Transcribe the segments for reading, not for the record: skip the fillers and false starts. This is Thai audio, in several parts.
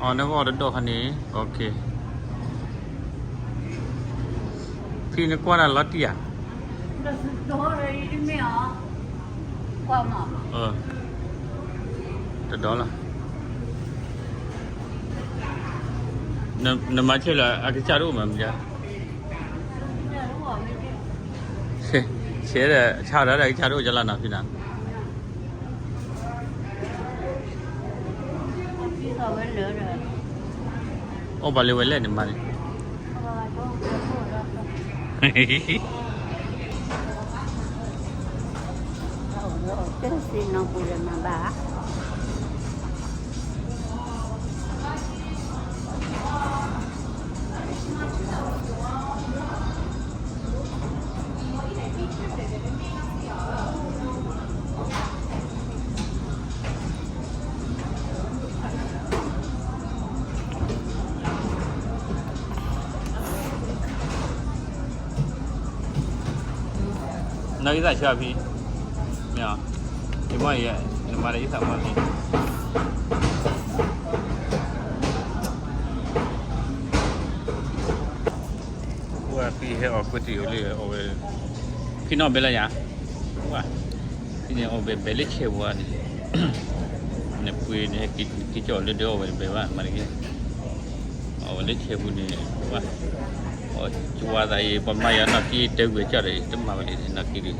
อ๋อนึกว่ารถคันนี้โอเคพี่นึกว่านั่นรถเตี้ย那是多了一秒，挂嘛。แต่ดอลล่ะนมาเชื่อละอากิจารุมั้งจ้ะเชื่อเลยชาได้อากิจารุจะลานาพี่นะโอ้บาลีเวลเล่นมาดิ这是能不人们吧？哪里在下皮？没有，你妈也，你妈的一三万皮。ว่าพี่ให้ออกก๋วยเตี๋ยวเลยเอาไปพี่น้องเป็นอะไรอย่างว่าพี่เนี่ยเอาไปเล็กเชี่ยวว่านี่เนี่ยปุยเนี่ยกิจจอเลี้ยวไปว่ามันอย่างเงี้ยเอาเล็กเชี่ยวนี่ว่าจัวใจประมาณนั้นที่เดือดจ่อเลยตั้งมาวันนี้นักกีฬา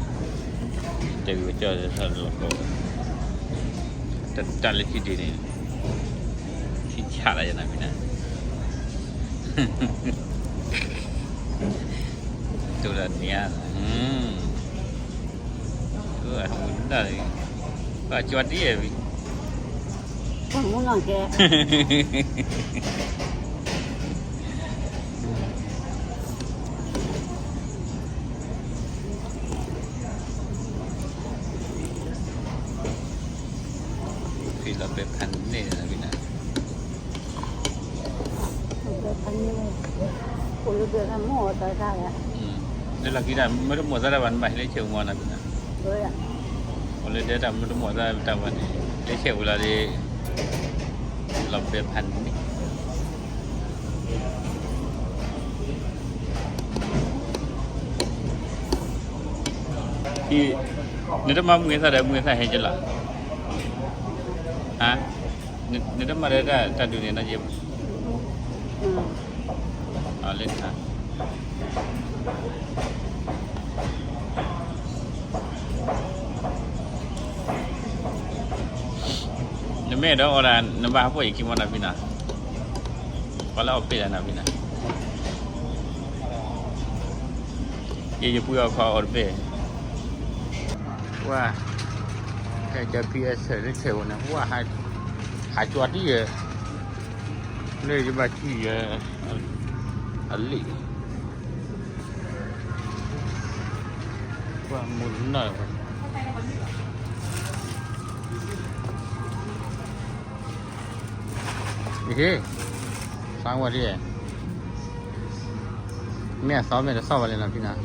เดือดจ่อเลยท่านเราก็จัดเล็กที่ดีนี่ที่ชาอะไรอย่างนั้นพี่นะตัวนี้ตัวหุ่นได้ก็จวดดีอ่ะพี่ผมมุ่งหน่อยแกพี่เราเป็นพันนี่นะพี่นะเป็นพันนี่คุณรู้เรื่องหม้อต่อได้อะนี่เราคิดว่าไม่ต้องหมดซะแล้ววันไปเลยเชี่ยวงอนนะพี่นะด้วยอ่ะวันเลยเดี๋ยวไม่ต้องหมดซะแต่วันนี้เลยเชี่ยวเราดีเราเป็นพันนี่ที่นี่ต้องมาเมื่อไหร่เมื่อไหร่ให้จะหลับฮะนี่ต้องมาได้แต่ดูเนี่ยนะเจี๊ยบอ๋อเล่นค่ะนี่แม่เราอะไรนี่บ้าพวกอีกกี่วันนะพี่นะก็เราเอาไปแล้วนะพี่นะยี่จะพูดเอาข้าวเอาไปว่าแค่จะพีเอสเรื่องเซลล์นะว่าหาจวดที่เลยจะมาที่อะไรว่าหมุนหน่อยนี่คือสร้างวันที่แม่ซ้อมแม่จะซ้อมอะไรนะพี่นะ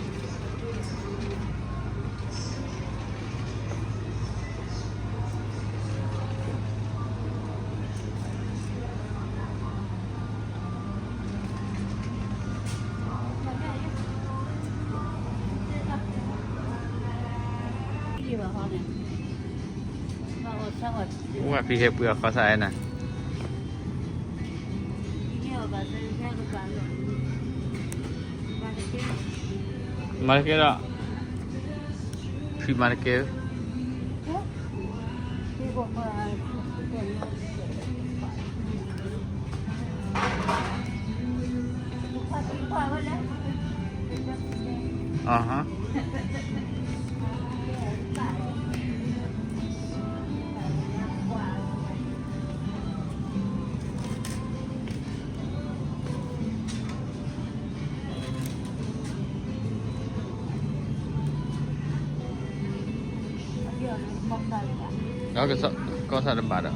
ว่าพี่เห็บเปลือกเขาใส่น่ะมาร์เก็ตอ่ะพี่มาร์เก็ตฮะแล้วก็ใส่บาทอ่ะ